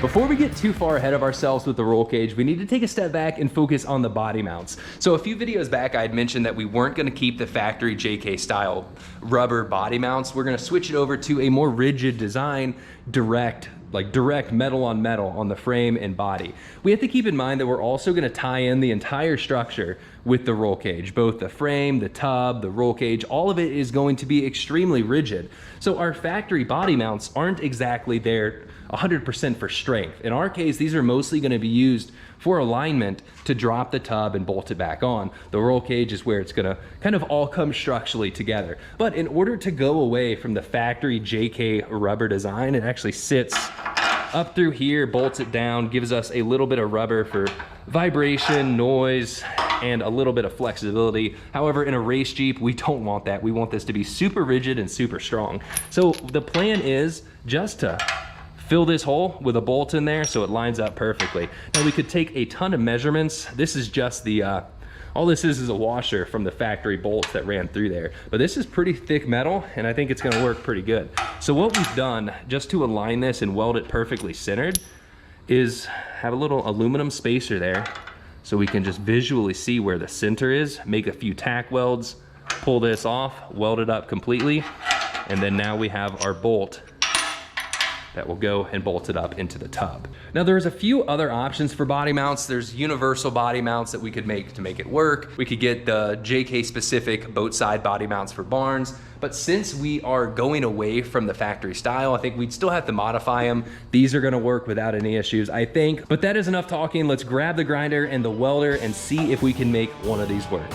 Before we get too far ahead of ourselves with the roll cage, we need to take a step back and focus on the body mounts. So a few videos back, I had mentioned that we weren't gonna keep the factory JK style rubber body mounts. We're gonna switch it over to a more rigid design, direct metal on the frame and body. We have to keep in mind that we're also gonna tie in the entire structure with the roll cage. Both the frame, the tub, the roll cage, all of it is going to be extremely rigid. So our factory body mounts aren't exactly there 100% for strength. In our case, these are mostly gonna be used for alignment to drop the tub and bolt it back on. The roll cage is where it's gonna kind of all come structurally together. But in order to go away from the factory JK rubber design, it actually sits up through here, bolts it down, gives us a little bit of rubber for vibration, noise, and a little bit of flexibility. However, in a race Jeep, we don't want that. We want this to be super rigid and super strong. So the plan is just to fill this hole with a bolt in there so it lines up perfectly. Now we could take a ton of measurements. This is just the, all this is a washer from the factory bolts that ran through there. But this is pretty thick metal and I think it's gonna work pretty good. So what we've done, just to align this and weld it perfectly centered, is have a little aluminum spacer there so we can just visually see where the center is, make a few tack welds, pull this off, weld it up completely, and then now we have our bolt that will go and bolt it up into the tub. Now there's a few other options for body mounts. There's universal body mounts that we could make to make it work. We could get the JK specific boat side body mounts for barns. But since we are going away from the factory style, I think we'd still have to modify them. These are gonna work without any issues, I think. But that is enough talking. Let's grab the grinder and the welder and see if we can make one of these work.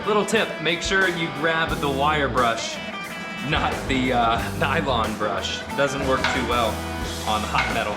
Little tip, make sure you grab the wire brush, not the nylon brush. It doesn't work too well on hot metal.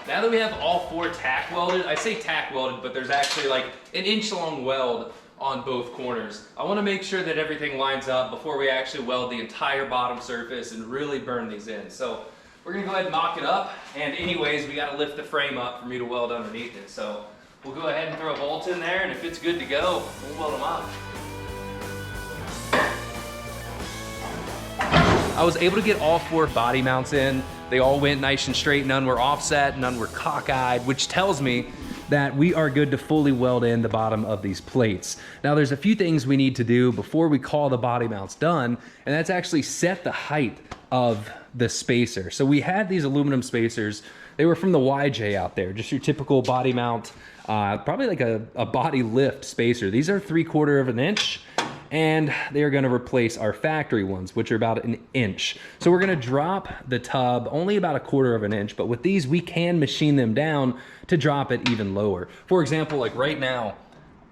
Now that we have all four tack welded, I say tack welded, but there's actually like an inch long weld on both corners. I want to make sure that everything lines up before we actually weld the entire bottom surface and really burn these in. So we're gonna go ahead and mock it up, and anyways, we gotta lift the frame up for me to weld underneath it. So we'll go ahead and throw a bolt in there, and if it's good to go, we'll weld them up. I was able to get all four body mounts in. They all went nice and straight, none were offset, none were cockeyed, which tells me that we are good to fully weld in the bottom of these plates. Now there's a few things we need to do before we call the body mounts done, and that's actually set the height of the spacer. So we had these aluminum spacers. They were from the YJ out there, just your typical body mount, probably like a body lift spacer. These are 3/4 of an inch. And they are gonna replace our factory ones, which are about an inch. So we're gonna drop the tub only about 1/4 of an inch, but with these, we can machine them down to drop it even lower. For example, like right now,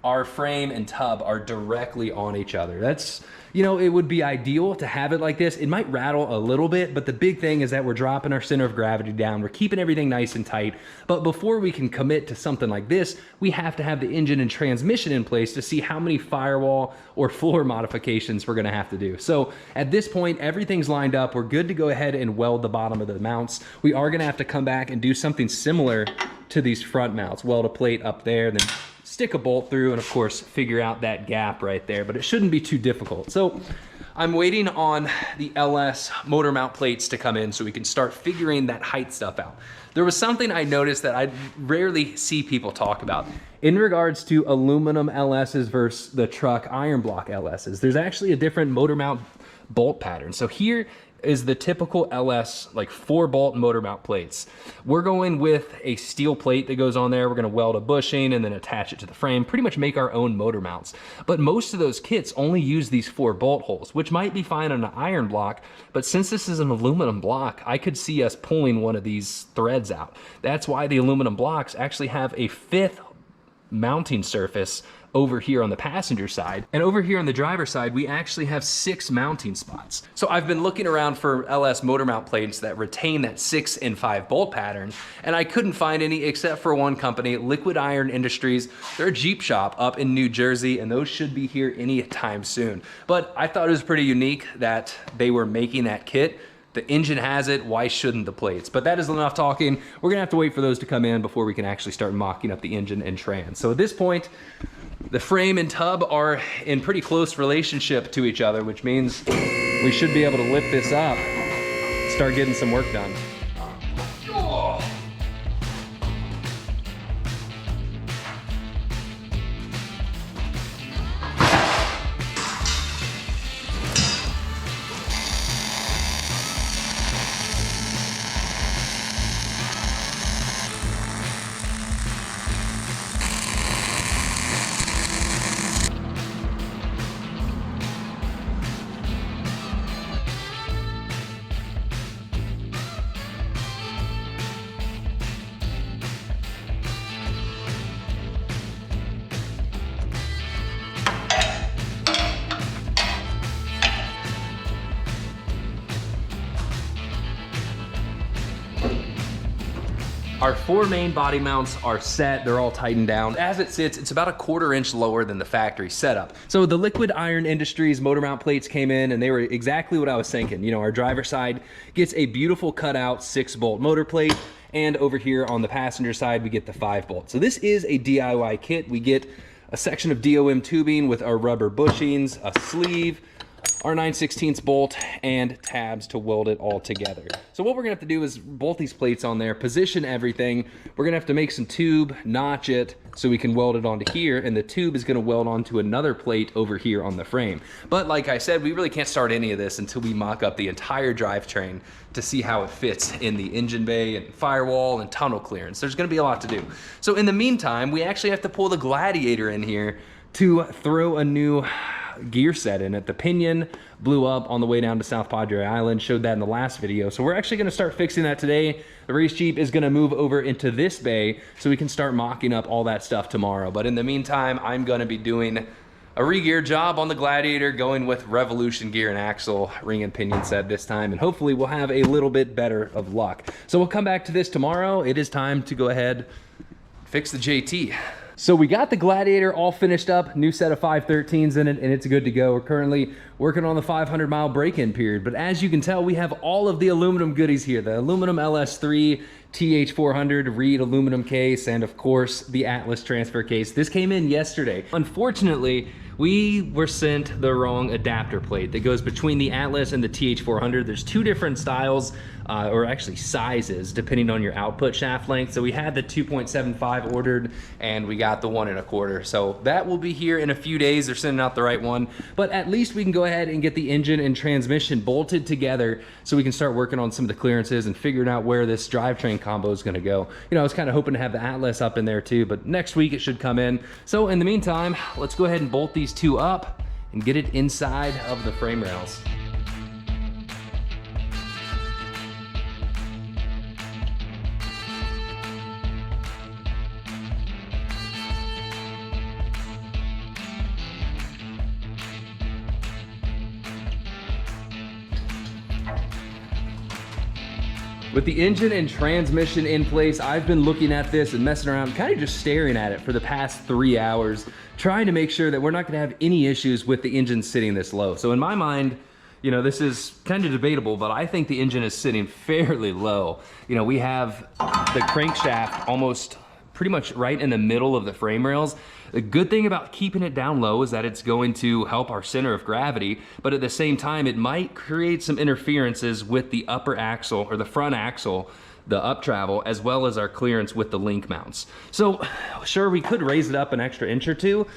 our frame and tub are directly on each other. That's, you know, it would be ideal to have it like this. It might rattle a little bit, but the big thing is that we're dropping our center of gravity down. We're keeping everything nice and tight. But before we can commit to something like this, we have to have the engine and transmission in place to see how many firewall or floor modifications we're gonna have to do. So at this point, everything's lined up. We're good to go ahead and weld the bottom of the mounts. We are gonna have to come back and do something similar to these front mounts. Weld a plate up there, then stick a bolt through, and of course figure out that gap right there, but it shouldn't be too difficult. So I'm waiting on the LS motor mount plates to come in so we can start figuring that height stuff out. There was something I noticed that I rarely see people talk about in regards to aluminum LSs versus the truck iron block LSs. There's actually a different motor mount bolt pattern. So here is the typical LS, like 4-bolt motor mount plates. We're going with a steel plate that goes on there. We're gonna weld a bushing and then attach it to the frame, pretty much make our own motor mounts. But most of those kits only use these 4 bolt holes, which might be fine on an iron block, but since this is an aluminum block, I could see us pulling one of these threads out. That's why the aluminum blocks actually have a 5th mounting surface over here on the passenger side. And over here on the driver's side, we actually have 6 mounting spots. So I've been looking around for LS motor mount plates that retain that 6 and 5 bolt pattern, and I couldn't find any except for one company, Liquid Iron Industries. They're a Jeep shop up in New Jersey, and those should be here anytime soon. But I thought it was pretty unique that they were making that kit. The engine has it, why shouldn't the plates? But that is enough talking. We're gonna have to wait for those to come in before we can actually start mocking up the engine and trans. So at this point, the frame and tub are in pretty close relationship to each other, which means we should be able to lift this up, start getting some work done. Our 4 main body mounts are set, they're all tightened down. As it sits, it's about a 1/4 inch lower than the factory setup. So the Liquid Iron Industries motor mount plates came in and they were exactly what I was thinking. You know, our driver's side gets a beautiful cutout 6-bolt motor plate, and over here on the passenger side, we get the 5-bolt. So this is a DIY kit. We get a section of DOM tubing with our rubber bushings, a sleeve, our 9/16 bolt, and tabs to weld it all together. So what we're gonna have to do is bolt these plates on there, position everything. We're gonna have to make some tube, notch it, so we can weld it onto here, and the tube is gonna weld onto another plate over here on the frame. But like I said, we really can't start any of this until we mock up the entire drivetrain to see how it fits in the engine bay and firewall and tunnel clearance. There's gonna be a lot to do. So in the meantime, we actually have to pull the Gladiator in here to throw a new gear set in it. The pinion blew up on the way down to South Padre Island, showed that in the last video. So we're actually gonna start fixing that today. The race Jeep is gonna move over into this bay so we can start mocking up all that stuff tomorrow. But in the meantime, I'm gonna be doing a re-gear job on the Gladiator, going with Revolution gear and axle, ring and pinion set this time, and hopefully we'll have a little bit better of luck. So we'll come back to this tomorrow. It is time to go ahead, fix the JT. So we got the Gladiator all finished up, new set of 513s in it, and it's good to go. We're currently working on the 500-mile break-in period, but as you can tell, we have all of the aluminum goodies here. The aluminum LS3, TH400, Reid aluminum case, and of course, the Atlas transfer case. This came in yesterday. Unfortunately, we were sent the wrong adapter plate that goes between the Atlas and the TH400. There's 2 different styles, or actually sizes, depending on your output shaft length. So we had the 2.75 ordered, and we got the 1 1/4. So that will be here in a few days. They're sending out the right one, but at least we can go ahead and get the engine and transmission bolted together so we can start working on some of the clearances and figuring out where this drivetrain combo is gonna go. You know, I was kind of hoping to have the Atlas up in there too, but next week it should come in. So in the meantime, let's go ahead and bolt these 2 up and get it inside of the frame rails. With the engine and transmission in place, I've been looking at this and messing around, kind of just staring at it for the past 3 hours, trying to make sure that we're not gonna have any issues with the engine sitting this low. So in my mind, you know, this is kind of debatable, but I think the engine is sitting fairly low. You know, we have the crankshaft almost pretty much right in the middle of the frame rails. The good thing about keeping it down low is that it's going to help our center of gravity, but at the same time, it might create some interferences with the upper axle or the front axle, the up travel, as well as our clearance with the link mounts. So sure, we could raise it up an extra inch or 2,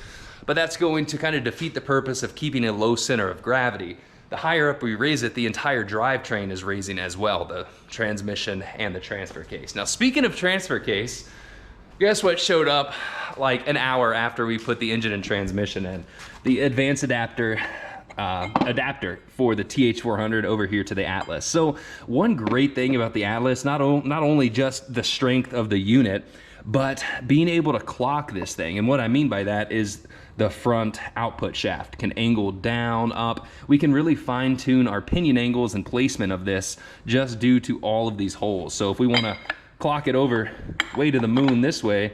but that's going to kind of defeat the purpose of keeping a low center of gravity. The higher up we raise it, the entire drivetrain is raising as well, the transmission and the transfer case. Now, speaking of transfer case, guess what showed up like an hour after we put the engine and transmission in? The advanced adapter for the TH400 over here to the Atlas. So one great thing about the Atlas, not only just the strength of the unit, but being able to clock this thing, and what I mean by that is the front output shaft can angle down, up. We can really fine tune our pinion angles and placement of this just due to all of these holes. So if we want to clock it over way to the moon this way,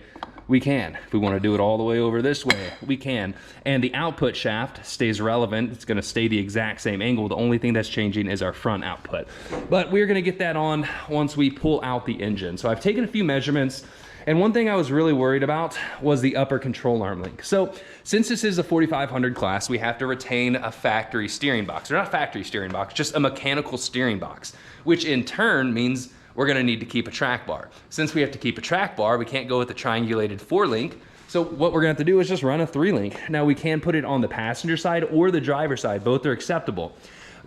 we can. If we want to do it all the way over this way, we can. And the output shaft stays relevant. It's going to stay the exact same angle. The only thing that's changing is our front output. But we're going to get that on once we pull out the engine. So I've taken a few measurements, and one thing I was really worried about was the upper control arm link. So since this is a 4500 class, we have to retain a factory steering box. Or not a factory steering box, just a mechanical steering box, which in turn means we're gonna need to keep a track bar. Since we have to keep a track bar, we can't go with the triangulated 4-link. So what we're gonna have to do is just run a 3-link. Now we can put it on the passenger side or the driver side, both are acceptable.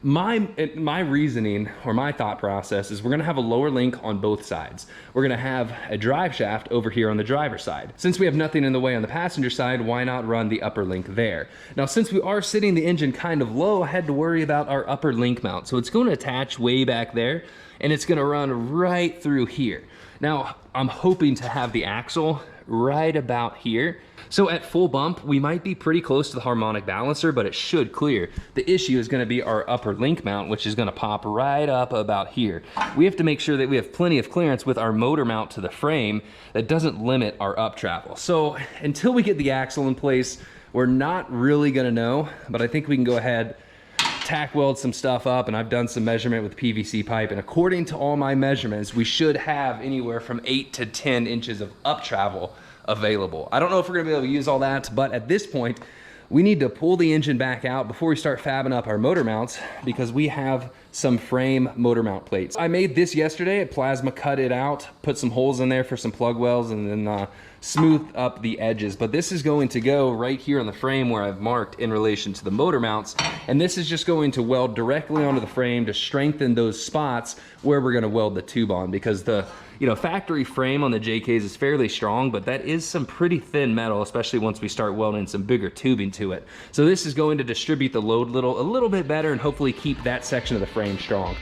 My reasoning or my thought process is we're gonna have a lower link on both sides. We're gonna have a drive shaft over here on the driver's side. Since we have nothing in the way on the passenger side, why not run the upper link there? Now, since we are sitting the engine kind of low, I had to worry about our upper link mount. So it's gonna attach way back there, and it's gonna run right through here. Now, I'm hoping to have the axle right about here. So at full bump, we might be pretty close to the harmonic balancer, but it should clear. The issue is gonna be our upper link mount, which is gonna pop right up about here. We have to make sure that we have plenty of clearance with our motor mount to the frame that doesn't limit our up travel. So until we get the axle in place, we're not really gonna know, but I think we can go ahead, tack weld some stuff up, and I've done some measurement with PVC pipe, and according to all my measurements, we should have anywhere from 8 to 10 inches of up travel available. I don't know if we're gonna be able to use all that, but at this point, we need to pull the engine back out before we start fabbing up our motor mounts, because we have some frame motor mount plates. I made this yesterday. I plasma cut it out, put some holes in there for some plug welds, and then smoothed up the edges. But this is going to go right here on the frame where I've marked in relation to the motor mounts. And this is just going to weld directly onto the frame to strengthen those spots where we're gonna weld the tube on, because the factory frame on the JKs is fairly strong, but that is some pretty thin metal, especially once we start welding some bigger tubing to it. So this is going to distribute the load a little bit better and hopefully keep that section of the frame strong.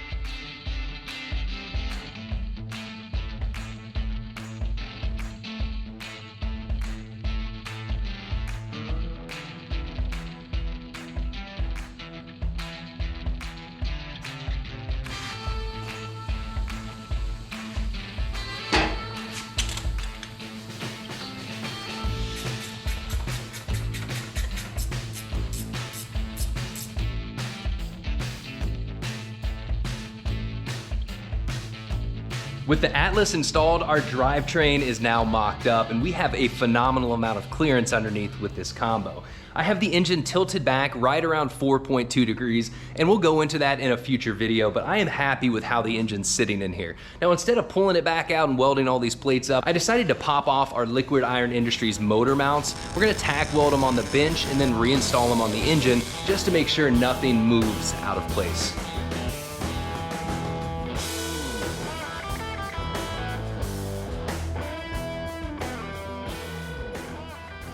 With the Atlas installed, our drivetrain is now mocked up, and we have a phenomenal amount of clearance underneath with this combo. I have the engine tilted back right around 4.2 degrees, and we'll go into that in a future video, but I am happy with how the engine's sitting in here. Now, instead of pulling it back out and welding all these plates up, I decided to pop off our Liquid Iron Industries motor mounts. We're gonna tack weld them on the bench and then reinstall them on the engine just to make sure nothing moves out of place.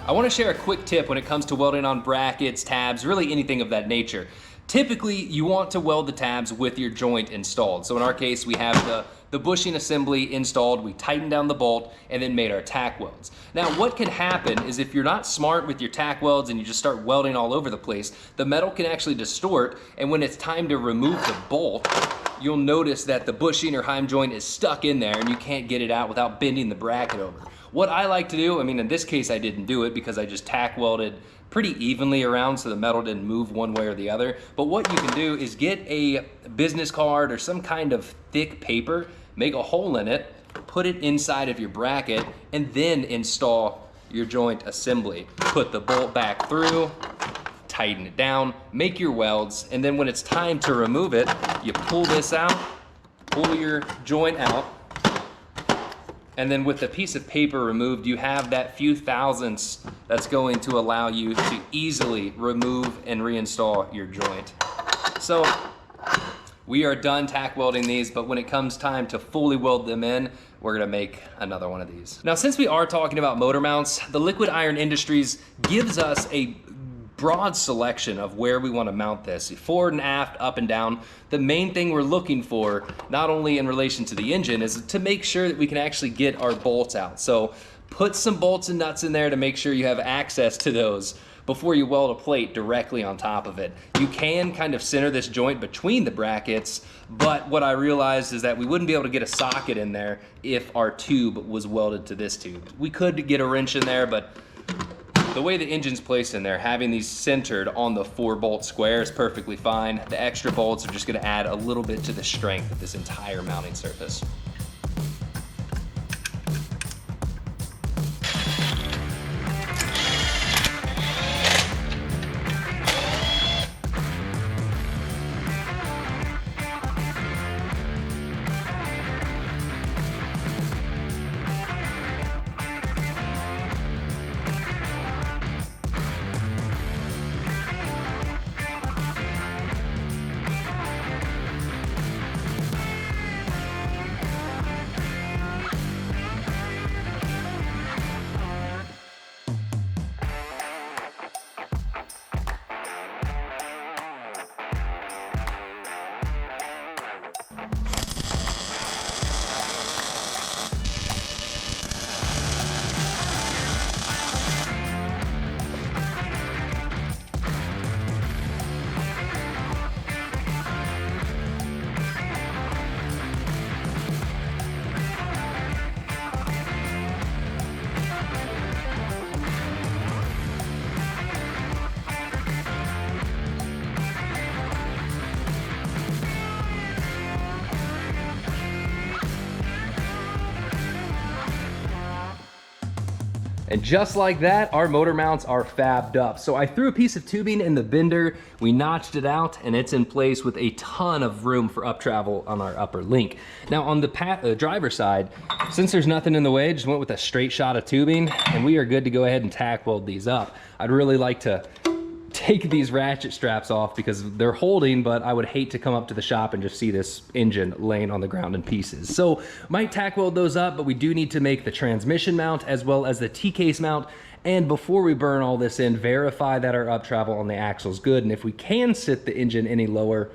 I want to share a quick tip when it comes to welding on brackets, tabs, really anything of that nature. Typically, you want to weld the tabs with your joint installed. So in our case, we have the bushing assembly installed, we tightened down the bolt, and then made our tack welds. Now, what can happen is if you're not smart with your tack welds and you just start welding all over the place, the metal can actually distort, and when it's time to remove the bolt, you'll notice that the bushing or heim joint is stuck in there and you can't get it out without bending the bracket over. What I like to do, I mean, in this case I didn't do it because I just tack welded pretty evenly around so the metal didn't move one way or the other. But what you can do is get a business card or some kind of thick paper, make a hole in it, put it inside of your bracket, and then install your joint assembly. Put the bolt back through, tighten it down, make your welds, and then when it's time to remove it, you pull this out, pull your joint out, and then with the piece of paper removed, you have that few thousandths that's going to allow you to easily remove and reinstall your joint. So we are done tack welding these, but when it comes time to fully weld them in, we're gonna make another one of these. Now, since we are talking about motor mounts, the Liquid Iron Industries gives us a broad selection of where we want to mount this, forward and aft, up and down. The main thing we're looking for, not only in relation to the engine, is to make sure that we can actually get our bolts out. So put some bolts and nuts in there to make sure you have access to those before you weld a plate directly on top of it. You can kind of center this joint between the brackets, but what I realized is that we wouldn't be able to get a socket in there if our tube was welded to this tube. We could get a wrench in there, but the way the engine's placed in there, having these centered on the 4-bolt square is perfectly fine. The extra bolts are just gonna add a little bit to the strength of this entire mounting surface. And just like that, our motor mounts are fabbed up. So I threw a piece of tubing in the bender, we notched it out, and it's in place with a ton of room for up travel on our upper link. Now on the driver's side, since there's nothing in the way, just went with a straight shot of tubing, and we are good to go ahead and tack weld these up. I'd really like to take these ratchet straps off because they're holding, but I would hate to come up to the shop and just see this engine laying on the ground in pieces. So might tack weld those up, but we do need to make the transmission mount as well as the T-case mount. And before we burn all this in, verify that our up travel on the axle is good. And if we can sit the engine any lower,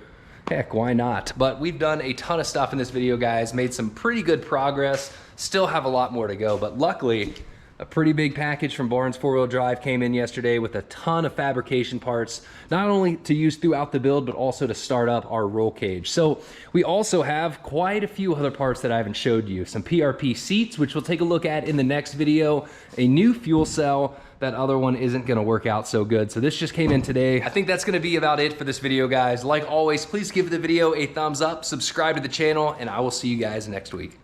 heck, why not? But we've done a ton of stuff in this video, guys, made some pretty good progress, still have a lot more to go, but luckily, a pretty big package from Barnes 4-wheel drive came in yesterday with a ton of fabrication parts, not only to use throughout the build, but also to start up our roll cage. So we also have quite a few other parts that I haven't showed you. Some PRP seats, which we'll take a look at in the next video, a new fuel cell. That other one isn't gonna work out so good. So this just came in today. I think that's gonna be about it for this video, guys. Like always, please give the video a thumbs up, subscribe to the channel, and I will see you guys next week.